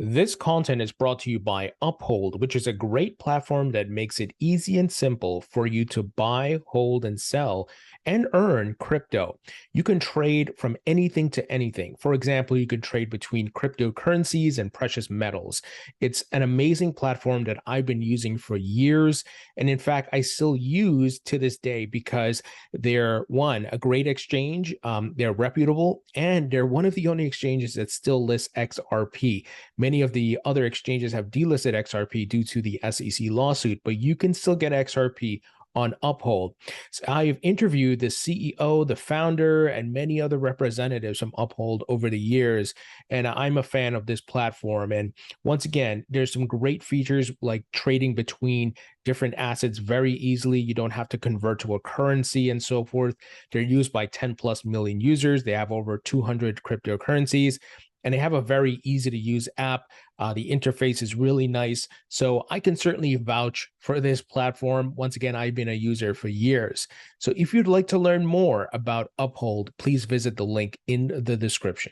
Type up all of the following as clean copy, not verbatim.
This content is brought to you by Uphold, which is a great platform that makes it easy and simple for you to buy, hold, and sell and earn crypto. You can trade from anything to anything. For example, you could trade between cryptocurrencies and precious metals. It's an amazing platform that I've been using for years. And in fact, I still use to this day because they're one, a great exchange, they're reputable, and they're one of the only exchanges that still lists XRP. Many of the other exchanges have delisted XRP due to the SEC lawsuit, but you can still get XRP on Uphold. So I've interviewed the CEO, the founder, and many other representatives from Uphold over the years, and I'm a fan of this platform. And once again, there's some great features like trading between different assets very easily. You don't have to convert to a currency and so forth. They're used by 10 plus million users. They have over 200 cryptocurrencies, and they have a very easy to use app. The interface is really nice. So I can certainly vouch for this platform. Once again, I've been a user for years. So if you'd like to learn more about Uphold, please visit the link in the description.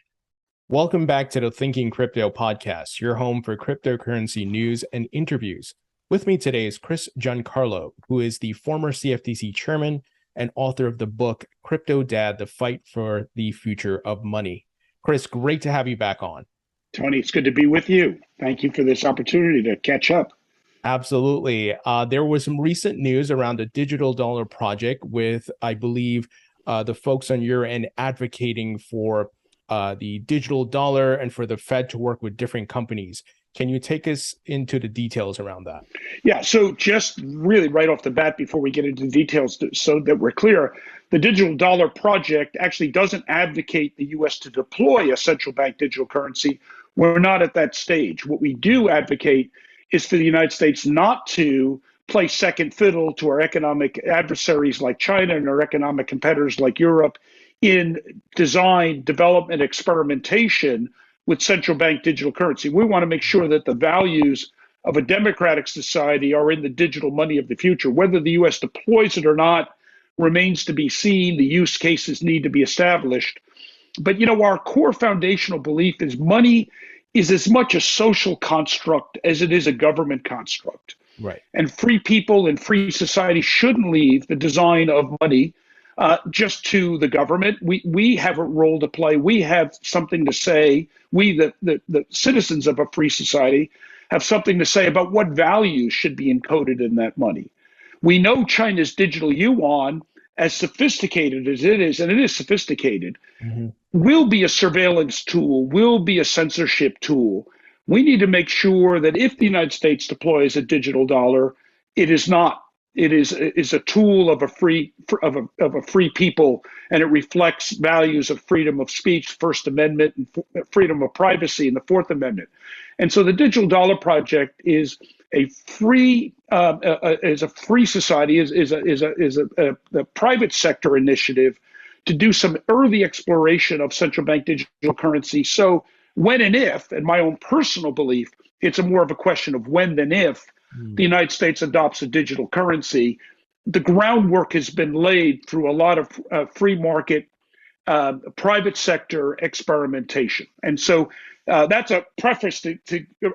Welcome back to the Thinking Crypto podcast, your home for cryptocurrency news and interviews. With me today is Chris Giancarlo, who is the former CFTC chairman and author of the book, Crypto Dad, The Fight for the Future of Money. Chris, great to have you back on. Tony, it's good to be with you. Thank you for this opportunity to catch up. Absolutely. There was some recent news around the digital dollar project with, I believe, the folks on your end advocating for the digital dollar and for the Fed to work with different companies. Can you take us into the details around that? Yeah, so just really right off the bat, before we get into the details, so that we're clear, the digital dollar project actually doesn't advocate the U.S. to deploy a central bank digital currency. We're not at that stage. What we do advocate is for the United States not to play second fiddle to our economic adversaries like China and our economic competitors like Europe in design, development, experimentation with central bank digital currency. We want to make sure that the values of a democratic society are in the digital money of the future. Whether the U.S. deploys it or not remains to be seen. The use cases need to be established. But, you know, our core foundational belief is money is as much a social construct as it is a government construct. Right. And free people and free society shouldn't leave the design of money just to the government. We have a role to play. We have something to say. We, the citizens of a free society, have something to say about what values should be encoded in that money. We know China's digital yuan, as sophisticated as it is, and it is sophisticated, will be a surveillance tool, will be a censorship tool. We need to make sure that if the United States deploys a digital dollar, it is not. It is a tool of a free people, and it reflects values of freedom of speech, First Amendment, and freedom of privacy in the Fourth Amendment. And so the Digital Dollar Project is a free society, is a private sector initiative to do some early exploration of central bank digital currency. So when and if, and my own personal belief, it's more of a question of when than if the United States adopts a digital currency. The groundwork has been laid through a lot of free market, private sector experimentation. And so that's a preface to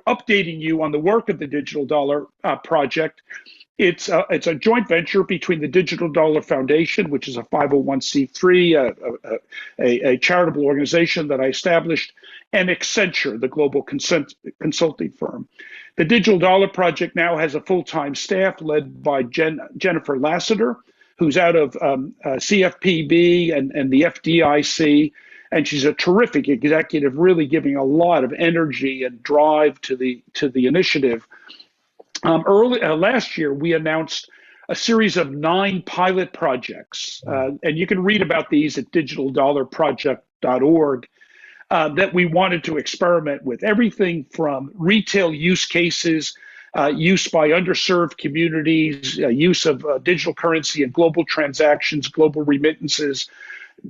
updating you on the work of the Digital Dollar Project. It's a joint venture between the Digital Dollar Foundation, which is a 501c3, a charitable organization that I established, and Accenture, the global consulting firm. The Digital Dollar Project now has a full-time staff led by Jennifer Lassiter, who's out of CFPB and the FDIC, and she's a terrific executive, really giving a lot of energy and drive to the initiative. Last year, we announced a series of 9 pilot projects, and you can read about these at digitaldollarproject.org, that we wanted to experiment with. Everything from retail use cases, use by underserved communities, use of digital currency in global transactions, global remittances,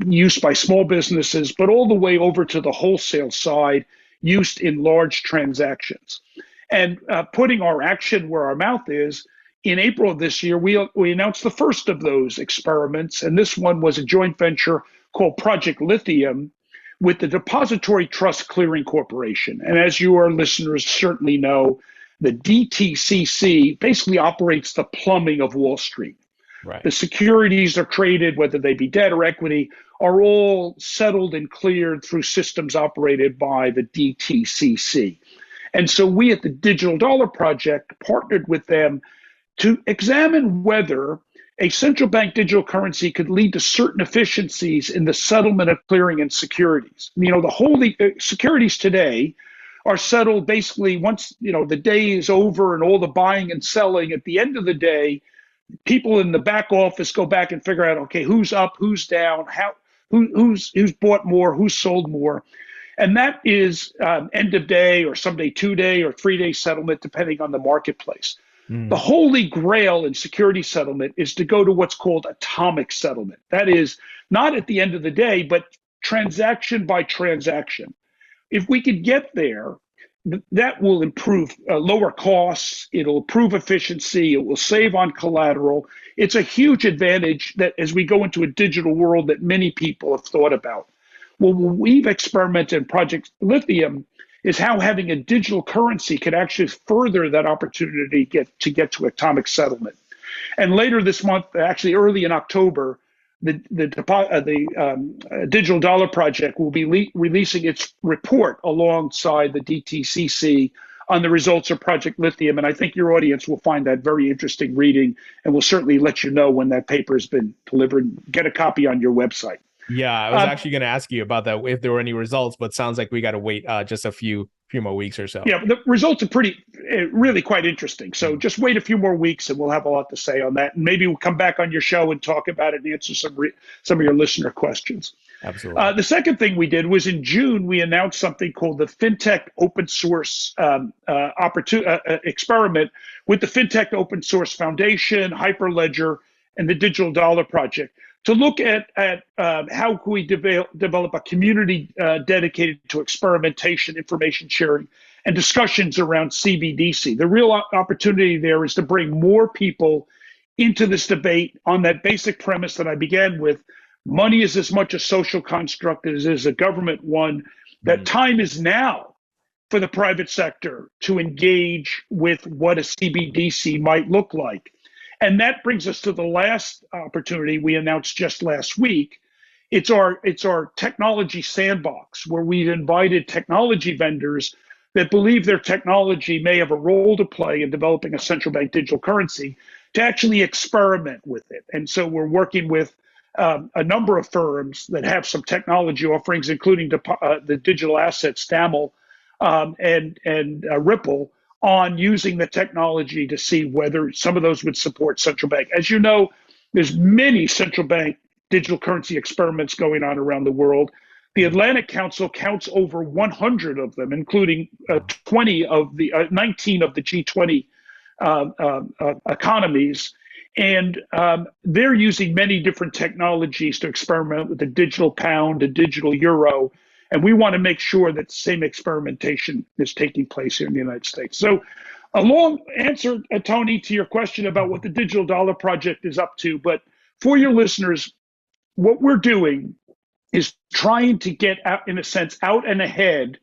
use by small businesses, but all the way over to the wholesale side, used in large transactions. And putting our action where our mouth is, in April of this year, we announced the first of those experiments, and this one was a joint venture called Project Lithium, with the Depository Trust Clearing Corporation. And as your listeners certainly know, the DTCC basically operates the plumbing of Wall Street. Right. The securities are traded, whether they be debt or equity, are all settled and cleared through systems operated by the DTCC. And so we at the Digital Dollar Project partnered with them to examine whether a central bank digital currency could lead to certain efficiencies in the settlement of clearing and securities. You know, the securities today are settled basically once, you know, the day is over and all the buying and selling. At the end of the day, people in the back office go back and figure out, okay, who's up, who's down, who's bought more, who's sold more. And that is end of day or someday 2-day or 3-day settlement, depending on the marketplace. The holy grail in security settlement is to go to what's called atomic settlement. That is not at the end of the day, but transaction by transaction. If we could get there, that will improve lower costs. It'll improve efficiency. It will save on collateral. It's a huge advantage that as we go into a digital world that many people have thought about. Well, what we've experimented in Project Lithium is how having a digital currency could actually further that opportunity to get to atomic settlement. And later this month, actually early in October, the Digital Dollar Project will be releasing its report alongside the DTCC on the results of Project Lithium. And I think your audience will find that very interesting reading, and we'll certainly let you know when that paper has been delivered. Get a copy on your website. Yeah, I was actually going to ask you about that, if there were any results, but sounds like we got to wait just a few more weeks or so. Yeah, the results are really quite interesting. So just wait a few more weeks and we'll have a lot to say on that. And maybe we'll come back on your show and talk about it and answer some of your listener questions. Absolutely. The second thing we did was in June, we announced something called the FinTech Open Source experiment with the FinTech Open Source Foundation, Hyperledger, and the Digital Dollar Project, to look at how can we develop a community dedicated to experimentation, information sharing, and discussions around CBDC. The real opportunity there is to bring more people into this debate on that basic premise that I began with. Money is as much a social construct as it is a government one. That time is now for the private sector to engage with what a CBDC might look like. And that brings us to the last opportunity we announced just last week. It's our technology sandbox, where we've invited technology vendors that believe their technology may have a role to play in developing a central bank digital currency to actually experiment with it. And so we're working with a number of firms that have some technology offerings, including the digital asset Staml and Ripple, on using the technology to see whether some of those would support central bank. As you know, there's many central bank digital currency experiments going on around the world. The Atlantic Council counts over 100 of them, including 19 of the G20 economies. And they're using many different technologies to experiment with the digital pound, the digital euro. And we want to make sure that the same experimentation is taking place here in the United States. So a long answer, Tony, to your question about what the Digital Dollar Project is up to. But for your listeners, what we're doing is trying to get out, in a sense, out and ahead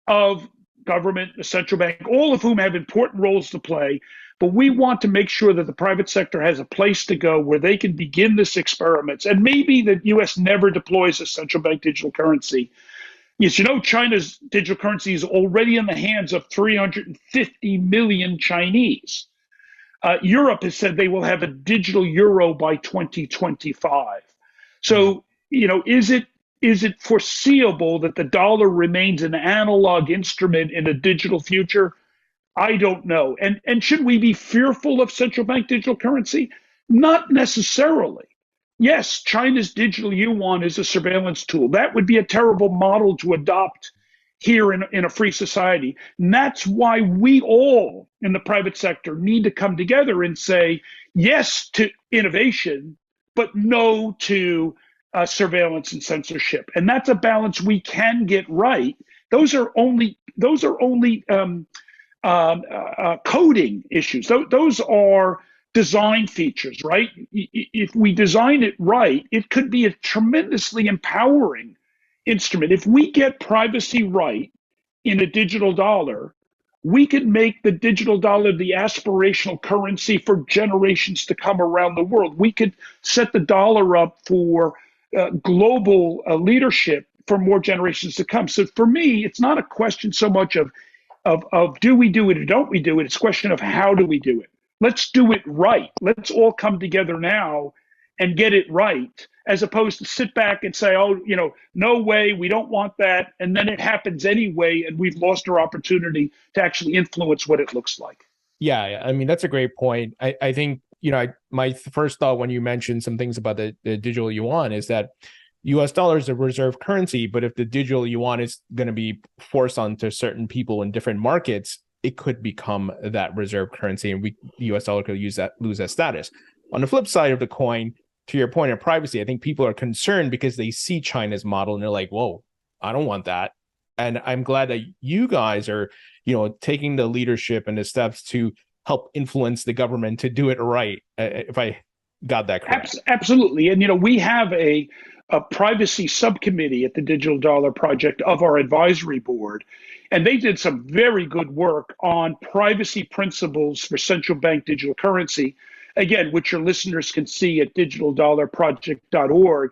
of government, the central bank, all of whom have important roles to play. But we want to make sure that the private sector has a place to go where they can begin this experiments. And maybe the U.S. never deploys a central bank digital currency. Yes, you know, China's digital currency is already in the hands of 350 million Chinese. Europe has said they will have a digital euro by 2025. So, you know, is it foreseeable that the dollar remains an analog instrument in a digital future? I don't know. And should we be fearful of central bank digital currency? Not necessarily. Yes, China's digital yuan is a surveillance tool. That would be a terrible model to adopt here in a free society. And that's why we all in the private sector need to come together and say yes to innovation, but no to surveillance and censorship. And that's a balance we can get right. Those are only coding issues. Those are design features, right? If we design it right, it could be a tremendously empowering instrument. If we get privacy right in a digital dollar, we could make the digital dollar the aspirational currency for generations to come around the world. We could set the dollar up for global leadership for more generations to come. So for me, it's not a question so much of do we do it or don't we do it? It's a question of how do we do it? Let's do it right. Let's all come together now and get it right, as opposed to sit back and say, oh, no way, we don't want that. And then it happens anyway, and we've lost our opportunity to actually influence what it looks like. Yeah, I mean, that's a great point. I think, my first thought when you mentioned some things about the digital yuan is that US dollar is a reserve currency, but if the digital yuan is going to be forced onto certain people in different markets, it could become that reserve currency, and the US dollar could lose that status. On the flip side of the coin, to your point of privacy, I think people are concerned because they see China's model and they're like, whoa, I don't want that. And I'm glad that you guys are, taking the leadership and the steps to help influence the government to do it right, if I got that correct. Absolutely. And, we have a privacy subcommittee at the Digital Dollar Project of our advisory board. And they did some very good work on privacy principles for central bank digital currency, again, which your listeners can see at digitaldollarproject.org,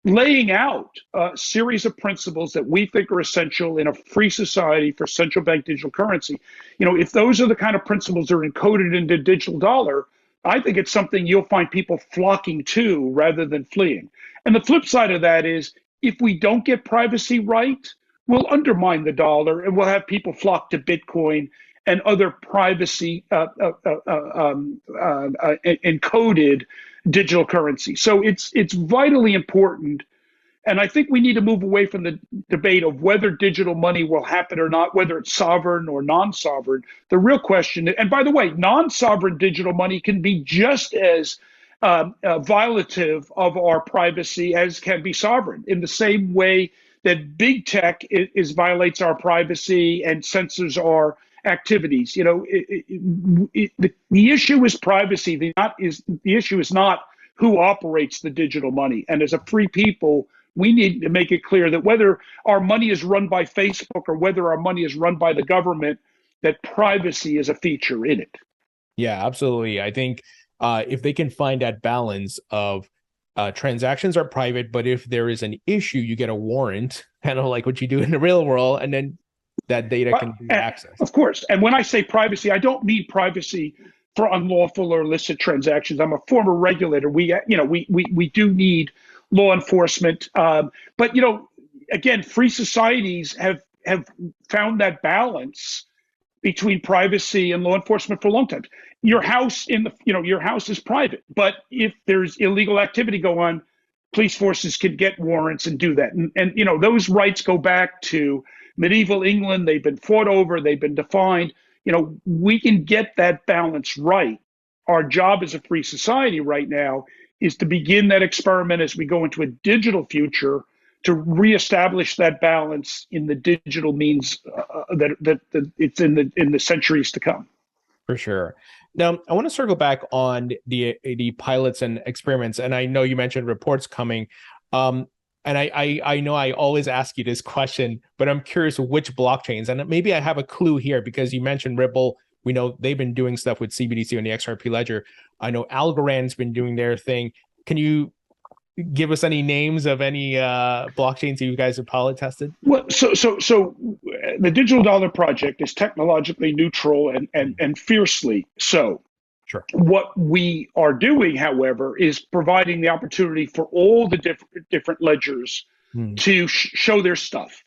laying out a series of principles that we think are essential in a free society for central bank digital currency. If those are the kind of principles that are encoded into digital dollar, I think it's something you'll find people flocking to rather than fleeing. And the flip side of that is, if we don't get privacy right, we'll undermine the dollar and we'll have people flock to Bitcoin and other privacy encoded digital currency. So it's vitally important. And I think we need to move away from the debate of whether digital money will happen or not, whether it's sovereign or non-sovereign. The real question, and by the way, non-sovereign digital money can be just as violative of our privacy as can be sovereign, in the same way that big tech violates our privacy and censors our activities. The issue is privacy. The issue is not who operates the digital money. And as a free people, we need to make it clear that whether our money is run by Facebook or whether our money is run by the government, that privacy is a feature in it. Yeah, absolutely. I think if they can find that balance of transactions are private, but if there is an issue, you get a warrant, kind of like what you do in the real world, and then that data can be accessed. Of course. And when I say privacy, I don't mean privacy for unlawful or illicit transactions. I'm a former regulator. We do need law enforcement. But, again, free societies have found that balance between privacy and law enforcement for a long time. Your house your house is private, but if there's illegal activity go on, police forces could get warrants and do that. And those rights go back to medieval England. They've been fought over, they've been defined. We can get that balance right. Our job as a free society right now is to begin that experiment as we go into a digital future to reestablish that balance in the digital means that it's in the centuries to come. For sure. Now, I want to circle back on the pilots and experiments, and I know you mentioned reports coming. And I know I always ask you this question, but I'm curious which blockchains, and maybe I have a clue here because you mentioned Ripple. We know they've been doing stuff with CBDC and the XRP ledger. I know Algorand's been doing their thing. Can you give us any names of any blockchains that you guys have pilot tested? Well, so the Digital Dollar Project is technologically neutral and fiercely so. Sure. What we are doing, however, is providing the opportunity for all the different ledgers to show their stuff,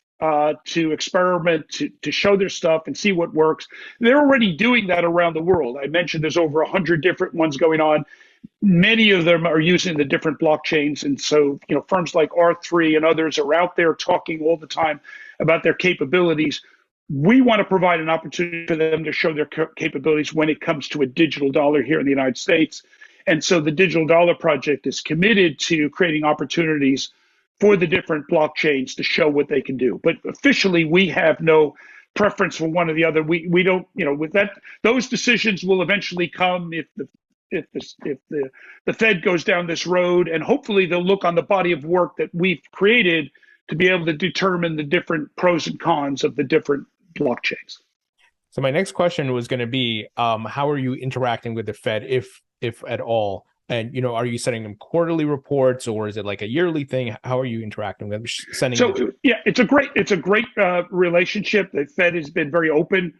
to experiment, to show their stuff and see what works. They're already doing that around the world. I mentioned there's over 100 different ones going on. Many of them are using the different blockchains. And so, firms like R3 and others are out there talking all the time about their capabilities. We want to provide an opportunity for them to show their capabilities when it comes to a digital dollar here in the United States. And so the Digital Dollar Project is committed to creating opportunities for the different blockchains to show what they can do. But officially, we have no preference for one or the other. We don't, with that, those decisions will eventually come if the Fed goes down this road, and hopefully they'll look on the body of work that we've created to be able to determine the different pros and cons of the different blockchains. So my next question was going to be, how are you interacting with the Fed, if at all? And are you sending them quarterly reports, or is it like a yearly thing? How are you interacting with them? Sending yeah, it's a great relationship. The Fed has been very open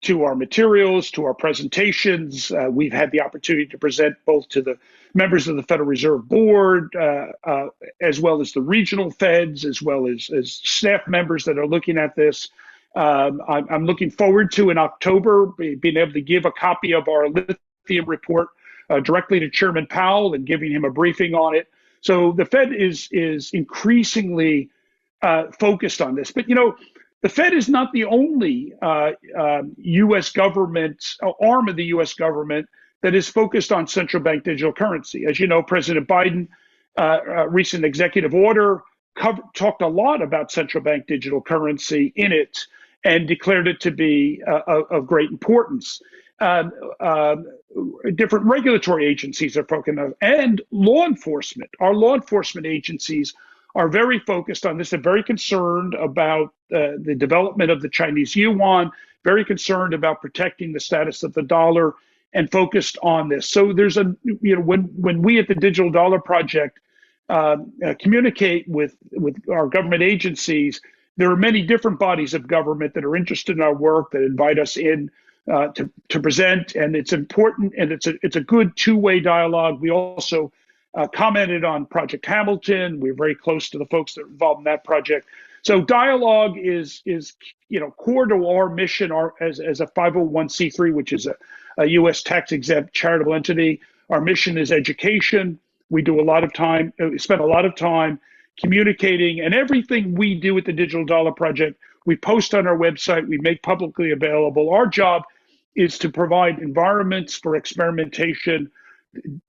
to our materials, to our presentations. We've had the opportunity to present both to the members of the Federal Reserve Board, as well as the regional Feds, as well as staff members that are looking at this. I'm looking forward to, in October, being able to give a copy of our lithium report directly to Chairman Powell and giving him a briefing on it. So the Fed is increasingly focused on this. But, the Fed is not the only U.S. government, arm of the U.S. government that is focused on central bank digital currency. As you know, President Biden, recent executive order, talked a lot about central bank digital currency in it and declared it to be of great importance. Different regulatory agencies are focused on, and law enforcement. Our law enforcement agencies are very focused on this. They're very concerned about the development of the Chinese yuan, very concerned about protecting the status of the dollar, and focused on this. So there's when we at the Digital Dollar Project communicate with our government agencies, there are many different bodies of government that are interested in our work, that invite us in to present, and it's important, and it's a good two-way dialogue. We also commented on Project Hamilton. We're very close to the folks that are involved in that project. So dialogue is core to our mission. As a 501c3, which is a U.S. tax-exempt charitable entity, our mission is education. We spend a lot of time communicating, and everything we do at the Digital Dollar Project, we post on our website, we make publicly available. Our job is to provide environments for experimentation,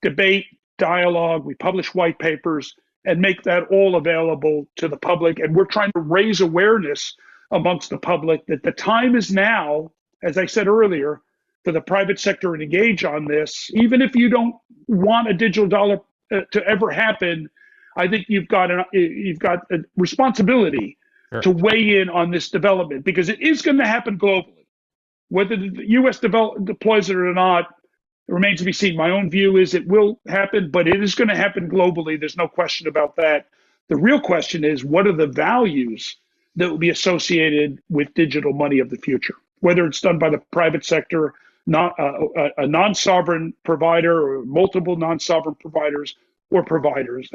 debate, dialogue. We publish white papers and make that all available to the public. And we're trying to raise awareness amongst the public that the time is now, as I said earlier, for the private sector to engage on this. Even if you don't want a digital dollar to ever happen, I think you've got a responsibility to weigh in on this development, because it is going to happen globally. Whether the U.S. deploys it or not, it remains to be seen. My own view is it will happen, but it is going to happen globally. There's no question about that. The real question is, what are the values that will be associated with digital money of the future? Whether it's done by the private sector, not a non-sovereign provider, or multiple non-sovereign providers, or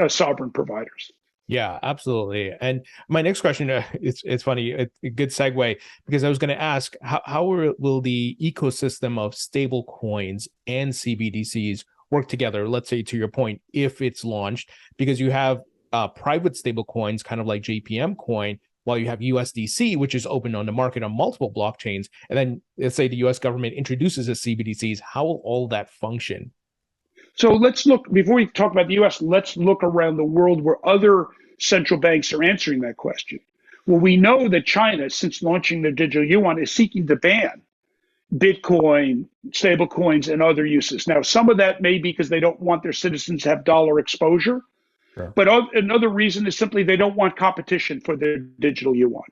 sovereign providers. Yeah, absolutely. And my next question, it's funny, a good segue, because I was going to ask, how will the ecosystem of stable coins and CBDCs work together? Let's say, to your point, if it's launched, because you have private stable coins, kind of like JPM coin, while you have USDC, which is open on the market on multiple blockchains. And then let's say the US government introduces a CBDCs, how will all that function? So let's look, before we talk about the US, let's look around the world where other central banks are answering that question. Well, we know that China, since launching their digital yuan, is seeking to ban Bitcoin, stablecoins, and other uses. Now, some of that may be because they don't want their citizens to have dollar exposure, sure. But another reason is simply they don't want competition for their digital yuan.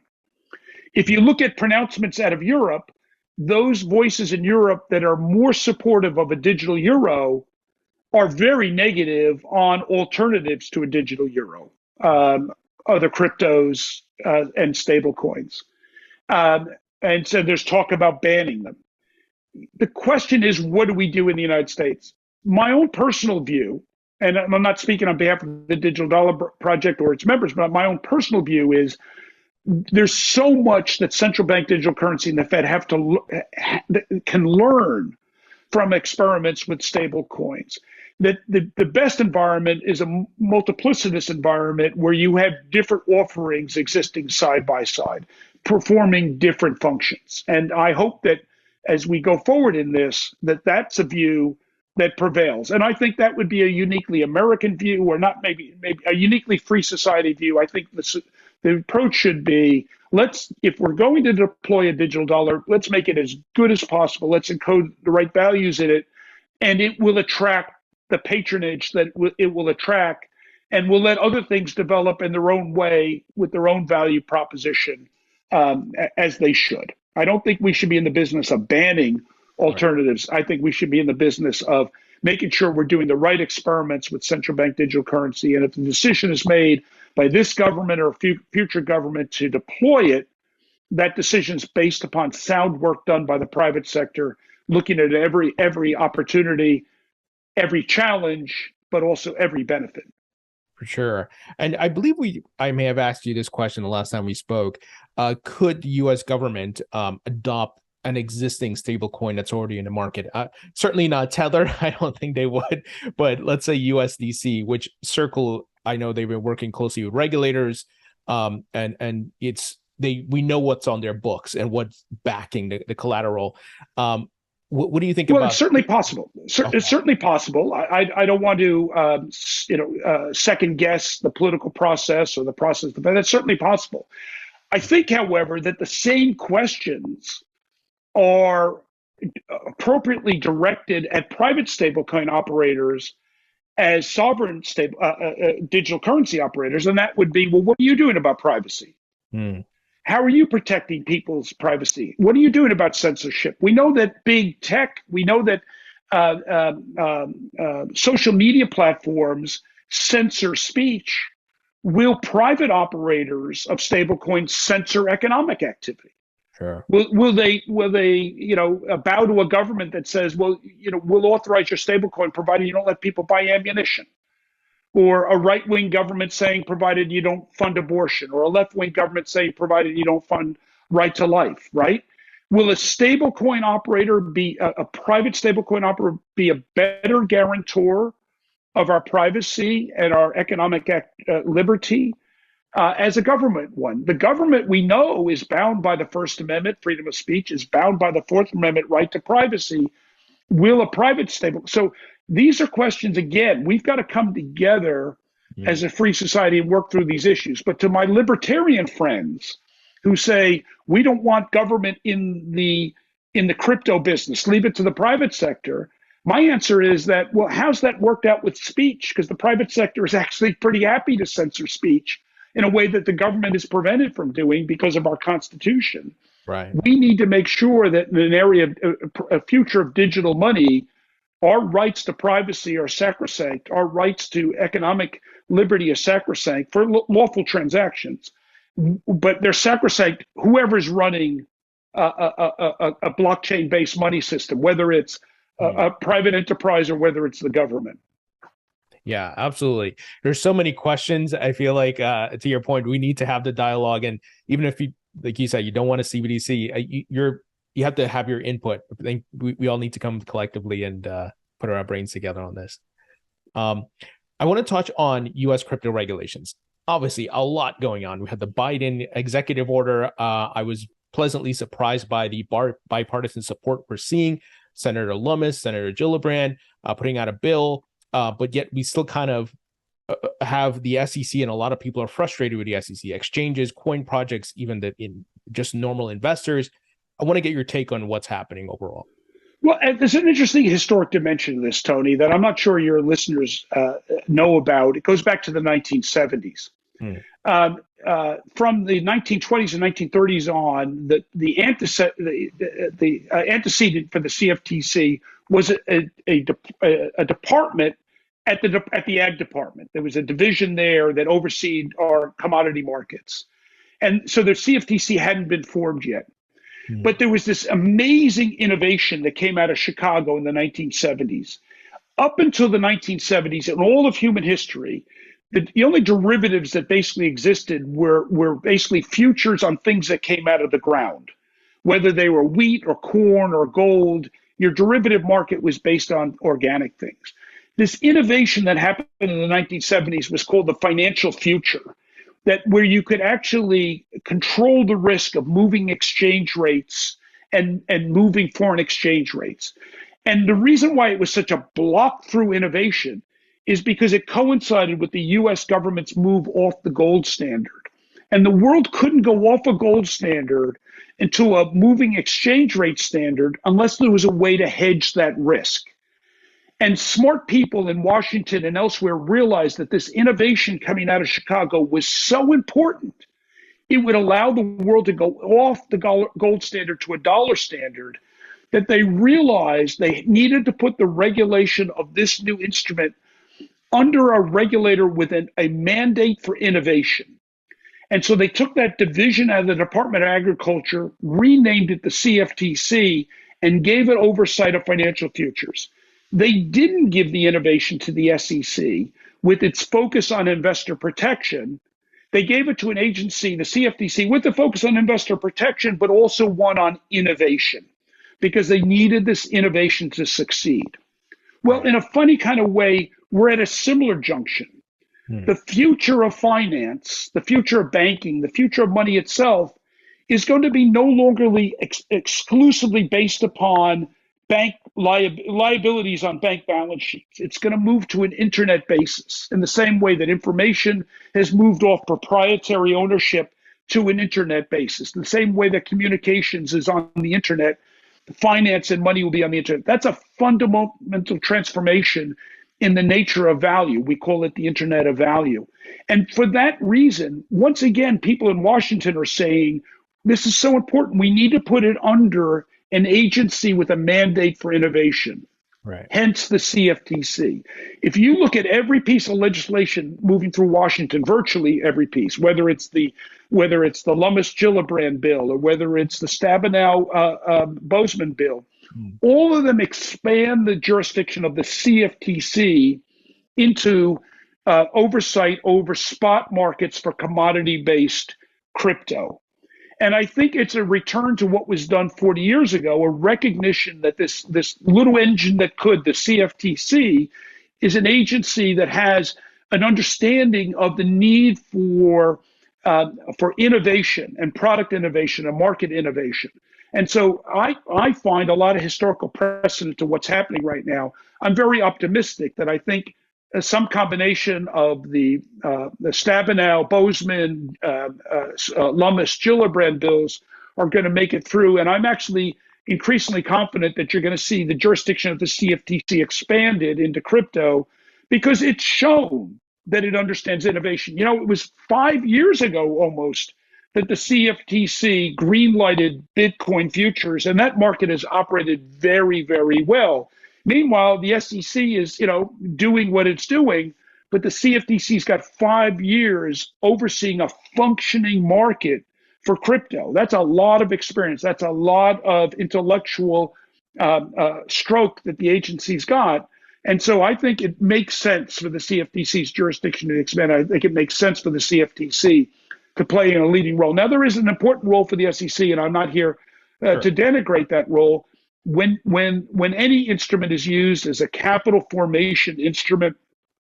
If you look at pronouncements out of Europe, those voices in Europe that are more supportive of a digital euro are very negative on alternatives to a digital euro, other cryptos and stable coins. And so there's talk about banning them. The question is, what do we do in the United States? My own personal view, and I'm not speaking on behalf of the Digital Dollar Project or its members, but my own personal view is there's so much that central bank digital currency and the Fed can learn from experiments with stable coins. That the best environment is a multiplicitous environment where you have different offerings existing side by side, performing different functions. And I hope that as we go forward in this, that's a view that prevails. And I think that would be a uniquely American view, or not maybe a uniquely free society view. I think the approach should be, if we're going to deploy a digital dollar, let's make it as good as possible. Let's encode the right values in it, and it will attract the patronage that it will attract and we'll let other things develop in their own way with their own value proposition, as they should. I don't think we should be in the business of banning alternatives. I think we should be in the business of making sure we're doing the right experiments with central bank digital currency. And if the decision is made by this government or a future government to deploy it, that decision is based upon sound work done by the private sector, looking at every opportunity, every challenge, but also every benefit. For sure. And I believe I may have asked you this question the last time we spoke. Could the US government adopt an existing stablecoin that's already in the market? Certainly not Tether. I don't think they would. But let's say USDC, which Circle, I know they've been working closely with regulators, and we know what's on their books and what's backing the collateral. What do you think about? Well, it's certainly possible. It's certainly possible. I don't want to second guess the political process or the process, but that's certainly possible. I think, however, that the same questions are appropriately directed at private stablecoin operators as sovereign digital currency operators, and that would be, well, what are you doing about privacy? How are you protecting people's privacy? What are you doing about censorship? We know that big tech, we know that social media platforms censor speech. Will private operators of stablecoins censor economic activity? Sure. Will they bow to a government that says, well, we'll authorize your stablecoin provided you don't let people buy ammunition? Or a right-wing government saying, provided you don't fund abortion, or a left-wing government saying, provided you don't fund right to life, right? Will a stablecoin operator a private stablecoin operator be a better guarantor of our privacy and our economic liberty as a government one? The government, we know, is bound by the First Amendment, freedom of speech, is bound by the Fourth Amendment, right to privacy. Will a private so these are questions, again, we've got to come together as a free society and work through these issues. But to my libertarian friends who say, we don't want government in the crypto business, leave it to the private sector, my answer is that, well, how's that worked out with speech? Because the private sector is actually pretty happy to censor speech in a way that the government is prevented from doing because of our Constitution. Right. We need to make sure that in an area of a future of digital money, our rights to privacy are sacrosanct. Our rights to economic liberty are sacrosanct for lawful transactions, but they're sacrosanct. Whoever's running a blockchain-based money system, whether it's a private enterprise or whether it's the government. Yeah, absolutely. There's so many questions. I feel like, to your point, we need to have the dialogue, and even if you, like you said, you don't want a CBDC, you have to have your input. I think we all need to come collectively and put our brains together on this. I want to touch on U.S. crypto regulations. Obviously, a lot going on. We had the Biden executive order. I was pleasantly surprised by the bipartisan support we're seeing. Senator Lummis, Senator Gillibrand putting out a bill, but yet we still kind of have the SEC, and a lot of people are frustrated with the SEC, exchanges, coin projects, even in just normal investors. I want to get your take on what's happening overall. Well, there's an interesting historic dimension to this, Tony, that I'm not sure your listeners know about. It goes back to the 1970s. From the 1920s and 1930s on, the antecedent for the CFTC was a department at the Ag Department. There was a division there that overseed our commodity markets. And so the CFTC hadn't been formed yet. But there was this amazing innovation that came out of Chicago in the 1970s. Up until the 1970s, in all of human history, the only derivatives that basically existed were basically futures on things that came out of the ground. Whether they were wheat or corn or gold, your derivative market was based on organic things. This innovation that happened in the 1970s was called the financial future, where you could actually control the risk of moving exchange rates and moving foreign exchange rates. And the reason why it was such a block-through innovation is because it coincided with the US government's move off the gold standard. And the world couldn't go off a gold standard into a moving exchange rate standard unless there was a way to hedge that risk. And smart people in Washington and elsewhere realized that this innovation coming out of Chicago was so important. It would allow the world to go off the gold standard to a dollar standard, that they realized they needed to put the regulation of this new instrument under a regulator with a mandate for innovation. And so they took that division out of the Department of Agriculture, renamed it the CFTC, and gave it oversight of financial futures. They didn't give the innovation to the SEC with its focus on investor protection. They gave it to an agency, the CFTC, with the focus on investor protection, but also one on innovation, because they needed this innovation to succeed. Well, in a funny kind of way, we're at a similar junction. The future of finance, the future of banking, the future of money itself is going to be no longer exclusively based upon bank liabilities on bank balance sheets. It's going to move to an internet basis in the same way that information has moved off proprietary ownership to an internet basis. The same way that communications is on the internet, finance and money will be on the internet. That's a fundamental transformation in the nature of value. We call it the Internet of Value. And for that reason, once again, people in Washington are saying, this is so important. We need to put it under an agency with a mandate for innovation. Right. Hence the CFTC. If you look at every piece of legislation moving through Washington, virtually every piece, whether it's the Lummis-Gillibrand bill or whether it's the Stabenow-Boozman bill, all of them expand the jurisdiction of the CFTC into oversight over spot markets for commodity-based crypto. And I think it's a return to what was done 40 years ago, a recognition that this little engine that could, the CFTC, is an agency that has an understanding of the need for innovation and product innovation and market innovation. And so I find a lot of historical precedent to what's happening right now. I'm very optimistic that I think some combination of the Stabenow, Boozman, Lummis-Gillibrand bills are going to make it through. And I'm actually increasingly confident that you're going to see the jurisdiction of the CFTC expanded into crypto because it's shown that it understands innovation. You know, it was 5 years ago almost that the CFTC greenlighted Bitcoin futures, and that market has operated very, very well. Meanwhile, the SEC is, doing what it's doing, but the CFTC's got 5 years overseeing a functioning market for crypto. That's a lot of experience. That's a lot of intellectual stroke that the agency's got. And so I think it makes sense for the CFTC's jurisdiction to expand. I think it makes sense for the CFTC to play in a leading role. Now, there is an important role for the SEC, and I'm not here to denigrate that role. When any instrument is used as a capital formation instrument,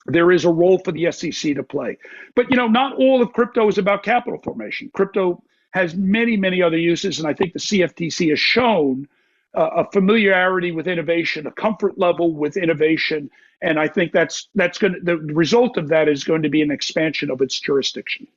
there is a role for the SEC to play. But, not all of crypto is about capital formation. Crypto has many, many other uses, and I think the CFTC has shown a familiarity with innovation, a comfort level with innovation, and I think that's going. The result of that is going to be an expansion of its jurisdiction.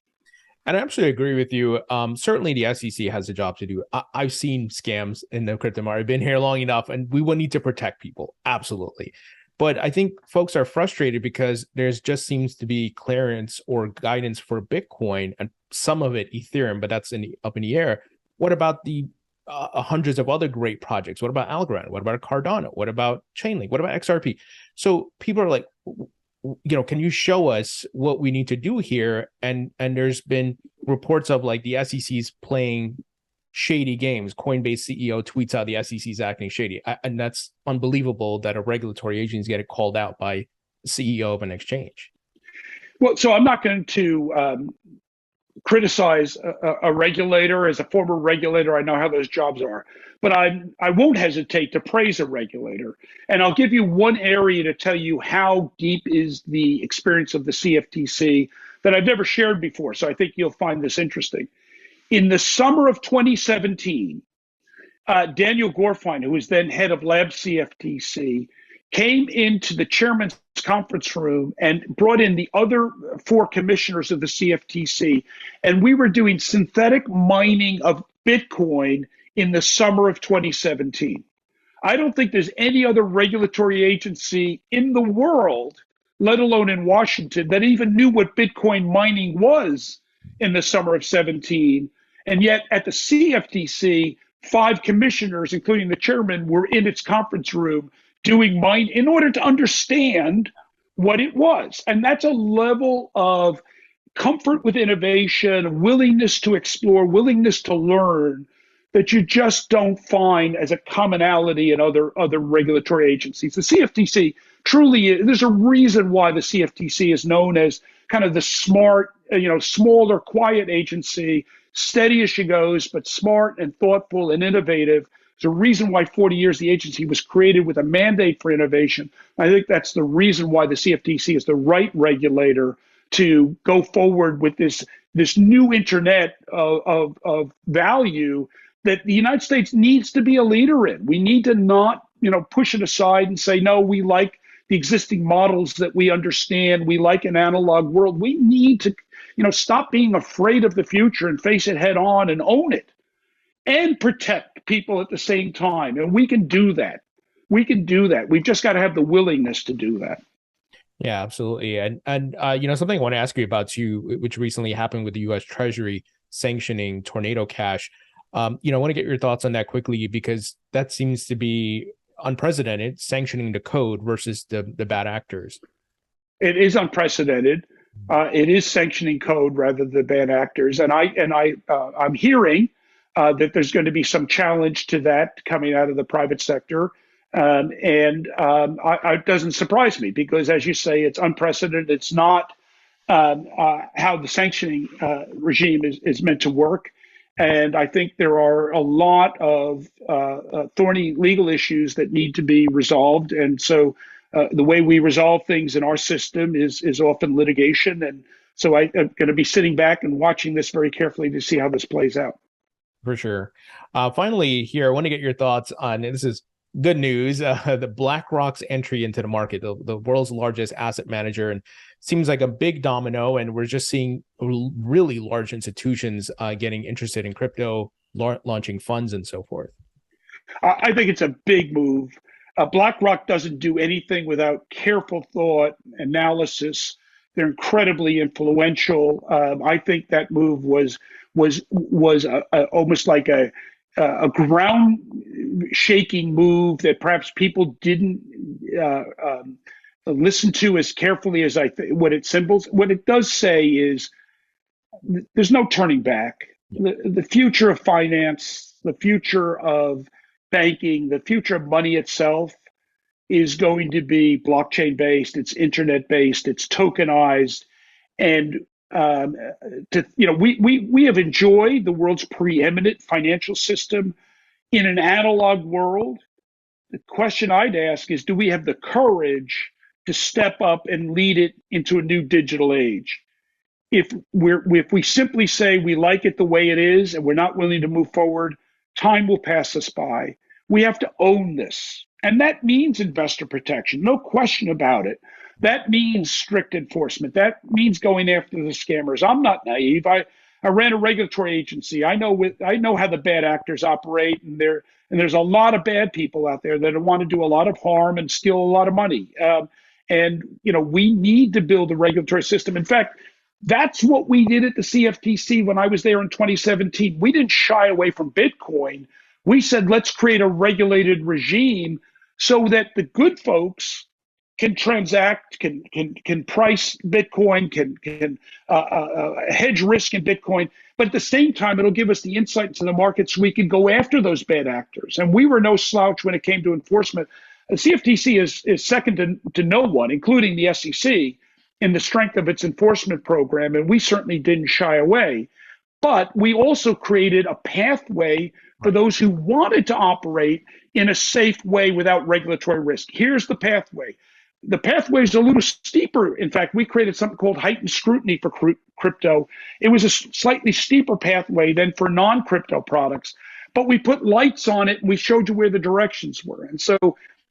And I absolutely agree with you. Certainly, the SEC has a job to do. I've seen scams in the crypto market. I've been here long enough, and we will need to protect people. Absolutely. But I think folks are frustrated because there's just seems to be clearance or guidance for Bitcoin and some of it Ethereum, but that's up in the air. What about the hundreds of other great projects? What about Algorand? What about Cardano? What about Chainlink? What about XRP? So people are like, can you show us what we need to do here? And there's been reports of like the SEC's playing shady games. Coinbase CEO tweets out the SEC's acting shady. And that's unbelievable that a regulatory agency get called out by the CEO of an exchange. Well, so I'm not going to criticize a regulator. As a former regulator, I know how those jobs are. But I won't hesitate to praise a regulator. And I'll give you one area to tell you how deep is the experience of the CFTC that I've never shared before. So I think you'll find this interesting. In the summer of 2017, Daniel Gorfine, who was then head of Lab CFTC, came into the chairman's conference room and brought in the other 4 commissioners of the CFTC. And we were doing synthetic mining of Bitcoin in the summer of 2017. I don't think there's any other regulatory agency in the world, let alone in Washington, that even knew what Bitcoin mining was in the summer of 17. And yet at the CFTC, 5 commissioners, including the chairman, were in its conference room doing mine in order to understand what it was. And that's a level of comfort with innovation, willingness to explore, willingness to learn that you just don't find as a commonality in other regulatory agencies. The CFTC truly, there's a reason why the CFTC is known as kind of the smart, smaller, quiet agency, steady as she goes, but smart and thoughtful and innovative. There's a reason why 40 years the agency was created with a mandate for innovation. I think that's the reason why the CFTC is the right regulator to go forward with this new internet of value that the United States needs to be a leader in. We need to not, push it aside and say, no, we like the existing models that we understand. We like an analog world. We need to, stop being afraid of the future and face it head on and own it and protect people at the same time. And we can do that. We can do that. We've just got to have the willingness to do that. Yeah, absolutely. And something I want to ask you about too, which recently happened with the U.S. Treasury sanctioning Tornado Cash. I want to get your thoughts on that quickly, because that seems to be unprecedented, sanctioning the code versus the bad actors. It is unprecedented. It is sanctioning code rather than bad actors, and I'm hearing that there's going to be some challenge to that coming out of the private sector, it doesn't surprise me because, as you say, it's unprecedented. It's not how the sanctioning regime is meant to work. And I think there are a lot of thorny legal issues that need to be resolved. And so the way we resolve things in our system is often litigation. And so I'm going to be sitting back and watching this very carefully to see how this plays out. For sure. Finally, here, I want to get your thoughts on, this is good news, the BlackRock's entry into the market, the world's largest asset manager, and seems like a big domino. And we're just seeing really large institutions getting interested in crypto, launching funds and so forth. I think it's a big move. BlackRock doesn't do anything without careful thought, analysis. They're incredibly influential. I think that move was almost like a ground shaking move that perhaps people didn't listen to as carefully as what it symbols. What it does say is there's no turning back. The future of finance, the future of banking, the future of money itself is going to be blockchain based. It's internet based. It's tokenized, and we have enjoyed the world's preeminent financial system in an analog world. The question I'd ask is, do we have the courage to step up and lead it into a new digital age? If we simply say we like it the way it is and we're not willing to move forward, time will pass us by. We have to own this. And that means investor protection, no question about it. That means strict enforcement. That means going after the scammers. I'm not naive. I ran a regulatory agency. I know how the bad actors operate, and there's a lot of bad people out there that want to do a lot of harm and steal a lot of money. We need to build a regulatory system. In fact, that's what we did at the CFTC when I was there in 2017. We didn't shy away from Bitcoin. We said, let's create a regulated regime so that the good folks can transact, can price Bitcoin, can hedge risk in Bitcoin. But at the same time, it'll give us the insight into the market so we can go after those bad actors. And we were no slouch when it came to enforcement. The CFTC is second to no one, including the SEC, in the strength of its enforcement program. And we certainly didn't shy away. But we also created a pathway for those who wanted to operate in a safe way without regulatory risk. Here's the pathway. The pathway is a little steeper. In fact, we created something called heightened scrutiny for crypto. It was a slightly steeper pathway than for non-crypto products, but we put lights on it and we showed you where the directions were. And so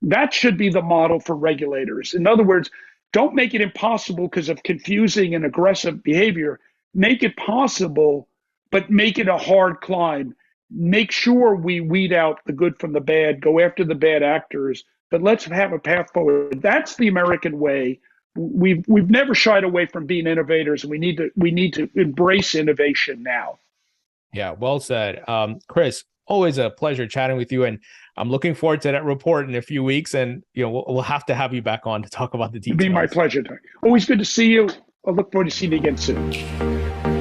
that should be the model for regulators. In other words, don't make it impossible because of confusing and aggressive behavior. Make it possible, but make it a hard climb. make sure we weed out the good from the bad, go after the bad actors, but let's have a path forward. That's the American way. We've never shied away from being innovators, and we need to embrace innovation now. Yeah, well said. Chris, always a pleasure chatting with you, and I'm looking forward to that report in a few weeks, and we'll have to have you back on to talk about the details. It'd be my pleasure. Always good to see you. I look forward to seeing you again soon.